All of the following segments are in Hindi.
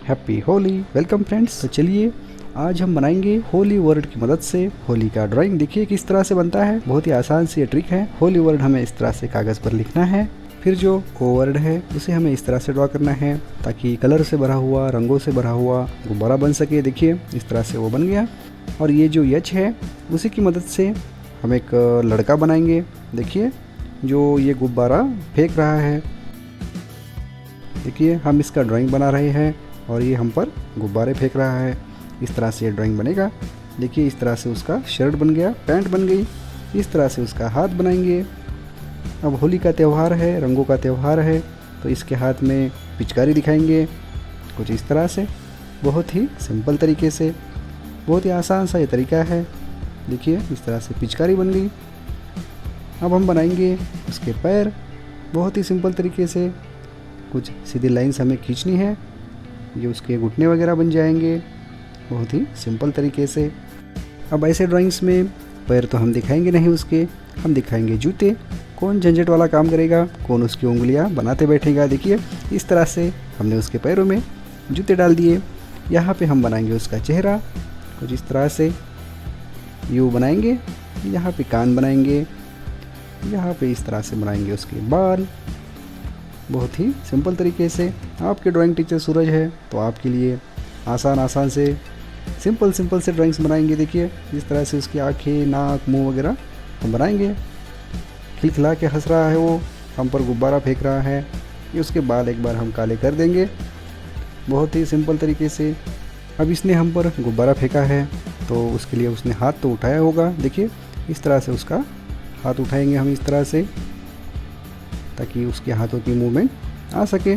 हैप्पी होली। Welcome friends. तो चलिए आज हम बनाएंगे होली वर्ड की मदद से होली का ड्राइंग। देखिए किस तरह से बनता है, बहुत ही आसान सी ये ट्रिक है। होली वर्ड हमें इस तरह से कागज़ पर लिखना है, फिर जो ओ वर्ड है उसे हमें इस तरह से ड्रॉ करना है ताकि कलर से भरा हुआ, रंगों से भरा हुआ गुब्बारा बन सके। देखिए इस तरह से वो बन गया। और ये जो यच है उसी की मदद से हम एक लड़का बनाएंगे। देखिए जो ये गुब्बारा फेंक रहा है, देखिए हम इसका ड्राइंग बना रहे हैं और ये हम पर गुब्बारे फेंक रहा है। इस तरह से ये ड्राइंग बनेगा। देखिए इस तरह से उसका शर्ट बन गया, पैंट बन गई। इस तरह से उसका हाथ बनाएंगे। अब होली का त्यौहार है, रंगों का त्यौहार है, तो इसके हाथ में पिचकारी दिखाएंगे कुछ इस तरह से, बहुत ही सिंपल तरीके से। बहुत ही आसान सा ये तरीका है। देखिए इस तरह से पिचकारी बन गई। अब हम बनाएंगे उसके पैर बहुत ही सिंपल तरीके से। कुछ सीधी लाइंस हमें खींचनी है, ये उसके घुटने वगैरह बन जाएंगे बहुत ही सिंपल तरीके से। अब ऐसे ड्राइंग्स में पैर तो हम दिखाएंगे नहीं उसके, हम दिखाएंगे जूते। कौन झंझट वाला काम करेगा, कौन उसकी उंगलियां बनाते बैठेगा। देखिए इस तरह से हमने उसके पैरों में जूते डाल दिए। यहाँ पे हम बनाएंगे उसका चेहरा कुछ इस तरह से, यू बनाएंगे। यहाँ पे कान बनाएंगे, यहाँ पे इस तरह से बनाएंगे उसके बाल, बहुत ही सिंपल तरीके से। आपके ड्राइंग टीचर सूरज है तो आपके लिए आसान से सिंपल से ड्राइंग्स बनाएंगे। देखिए इस तरह से उसकी आँखें, नाक, मुंह वगैरह हम बनाएंगे। खिलखिला के हंस रहा है वो, हम पर गुब्बारा फेंक रहा है। ये उसके बाल एक बार हम काले कर देंगे बहुत ही सिंपल तरीके से। अब इसने हम पर गुब्बारा फेंका है तो उसके लिए उसने हाथ तो उठाया होगा। देखिए इस तरह से उसका हाथ उठाएंगे हम इस तरह से ताकि उसके हाथों की मूवमेंट आ सके।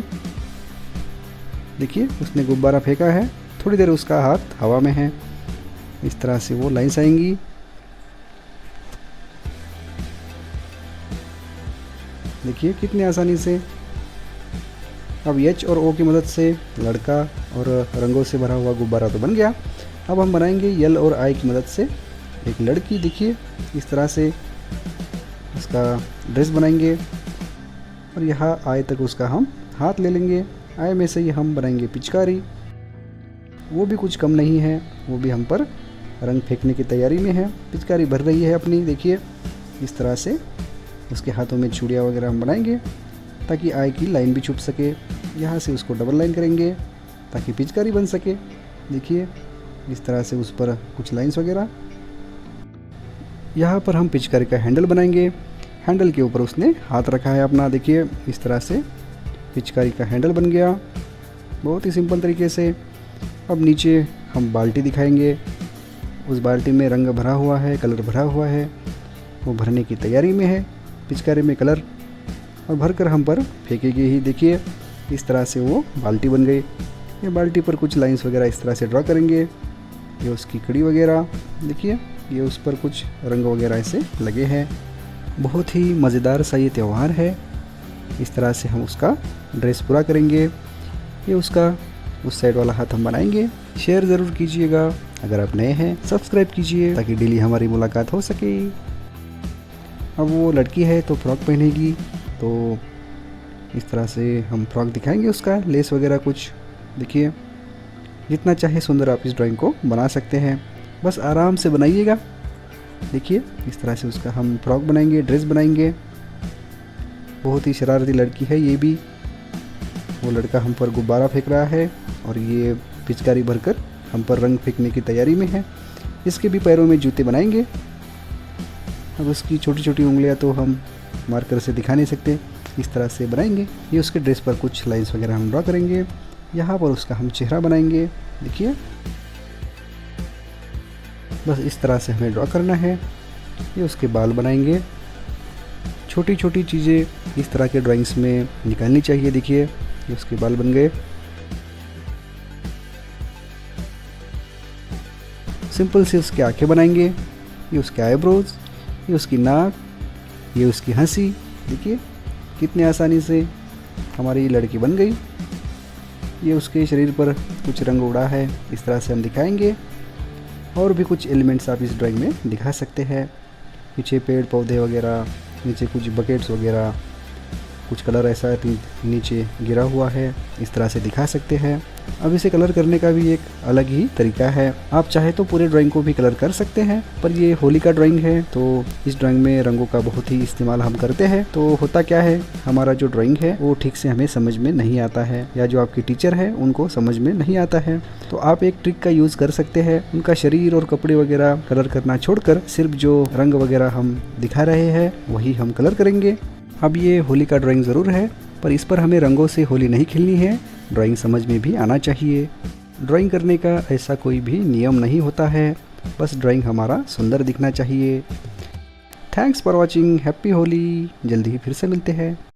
देखिए उसने गुब्बारा फेंका है, थोड़ी देर उसका हाथ हवा में है, इस तरह से वो लाइंस आएंगी। देखिए कितनी आसानी से। अब एच और ओ की मदद से लड़का और रंगों से भरा हुआ गुब्बारा तो बन गया। अब हम बनाएंगे यल और आई की मदद से एक लड़की। देखिए इस तरह से उसका ड्रेस बनाएंगे और यहाँ आय तक उसका हम हाथ ले लेंगे। आय में से ही हम बनाएंगे पिचकारी, वो भी कुछ कम नहीं है, वो भी हम पर रंग फेंकने की तैयारी में है। पिचकारी भर रही है अपनी। देखिए इस तरह से उसके हाथों में चूड़ियाँ वगैरह हम बनाएंगे ताकि आय की लाइन भी छुप सके। यहाँ से उसको डबल लाइन करेंगे ताकि पिचकारी बन सके। देखिए इस तरह से उस पर कुछ लाइंस वगैरह। यहाँ पर हम पिचकारी का हैंडल बनाएंगे। हैंडल के ऊपर उसने हाथ रखा है अपना। देखिए इस तरह से पिचकारी का हैंडल बन गया बहुत ही सिंपल तरीके से। अब नीचे हम बाल्टी दिखाएंगे, उस बाल्टी में रंग भरा हुआ है, कलर भरा हुआ है, वो भरने की तैयारी में है पिचकारी में कलर, और भरकर हम पर फेंकेगी ही। देखिए इस तरह से वो बाल्टी बन गई। ये बाल्टी पर कुछ लाइंस वगैरह इस तरह से ड्रॉ करेंगे। ये उसकी कड़ी वगैरह, देखिए ये उस पर कुछ रंग वगैरह ऐसे लगे हैं। बहुत ही मज़ेदार सा ये त्यौहार है। इस तरह से हम उसका ड्रेस पूरा करेंगे। ये उसका उस साइड वाला हाथ हम बनाएंगे। शेयर ज़रूर कीजिएगा, अगर आप नए हैं सब्सक्राइब कीजिए ताकि डेली हमारी मुलाकात हो सके। अब वो लड़की है तो फ्रॉक पहनेगी, तो इस तरह से हम फ्रॉक दिखाएंगे उसका, लेस वगैरह कुछ। देखिए जितना चाहे सुंदर आप इस ड्राइंग को बना सकते हैं, बस आराम से बनाइएगा। देखिए इस तरह से उसका हम फ्रॉक बनाएंगे, ड्रेस बनाएंगे। बहुत ही शरारती लड़की है ये भी। वो लड़का हम पर गुब्बारा फेंक रहा है और ये पिचकारी भरकर हम पर रंग फेंकने की तैयारी में है। इसके भी पैरों में जूते बनाएंगे। अब उसकी छोटी छोटी उंगलियां तो हम मार्कर से दिखा नहीं सकते, इस तरह से बनाएंगे। ये उसके ड्रेस पर कुछ लाइंस वगैरह हम ड्रॉ करेंगे। यहाँ पर उसका हम चेहरा बनाएंगे। देखिए बस इस तरह से हमें ड्रॉ करना है। ये उसके बाल बनाएंगे। छोटी छोटी चीज़ें इस तरह के ड्राइंग्स में निकालनी चाहिए। देखिए ये उसके बाल बन गए। सिंपल से उसकी आंखें बनाएंगे। ये उसके आईब्रोज, ये उसकी नाक, ये उसकी हंसी। देखिए कितनी आसानी से हमारी लड़की बन गई। ये उसके शरीर पर कुछ रंग उड़ा है, इस तरह से हम दिखाएंगे। और भी कुछ एलिमेंट्स आप इस ड्राइंग में दिखा सकते हैं। पीछे पेड़ पौधे वगैरह, नीचे कुछ बकेट्स वगैरह, कुछ कलर ऐसा नीचे गिरा हुआ है, इस तरह से दिखा सकते हैं। अब इसे कलर करने का भी एक अलग ही तरीका है। आप चाहे तो पूरे ड्राइंग को भी कलर कर सकते हैं, पर ये होली का ड्राइंग है तो इस ड्राइंग में रंगों का बहुत ही इस्तेमाल हम करते हैं। तो होता क्या है, हमारा जो ड्राइंग है वो ठीक से हमें समझ में नहीं आता है, या जो आपके टीचर है उनको समझ में नहीं आता है। तो आप एक ट्रिक का यूज़ कर सकते हैं, उनका शरीर और कपड़े वगैरह कलर करना छोड़कर सिर्फ जो रंग वगैरह हम दिखा रहे हैं वही हम कलर करेंगे। अब ये होली का ड्राइंग ज़रूर है, पर इस पर हमें रंगों से होली नहीं खेलनी है, ड्राइंग समझ में भी आना चाहिए। ड्राइंग करने का ऐसा कोई भी नियम नहीं होता है, बस ड्राइंग हमारा सुंदर दिखना चाहिए। Thanks for watching, happy Holi. जल्दी ही फिर से मिलते हैं।